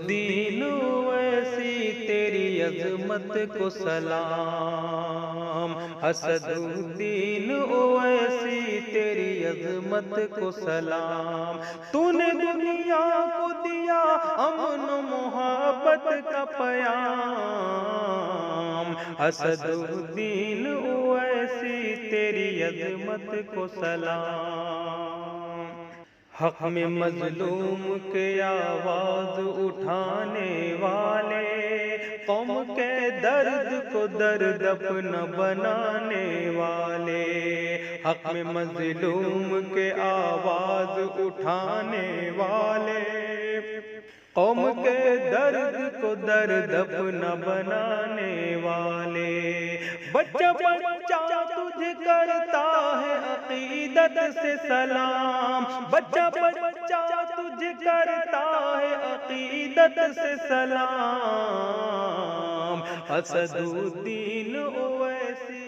اسدالدین اویسی تیری عظمت کو سلام، اسدالدین اویسی تیری عظمت کو سلام۔ تو نے دنیا کو دیا امن و محبت کا پیام، اسدالدین اویسی تیری عظمت کو سلام۔ حق میں مظلوم کے آواز اٹھانے والے، قوم کے درد کو درد اپنا بنانے والے، حق میں مظلوم کے آواز اٹھانے والے، قوم کے درد کو درد اپنا بنانے والے۔ بچہ بچہ تجھ کرتا ہے عقیدت سے سلام، بچہ بچہ تجھ کرتا ہے عقیدت سے سلام، اسدالدین اویسی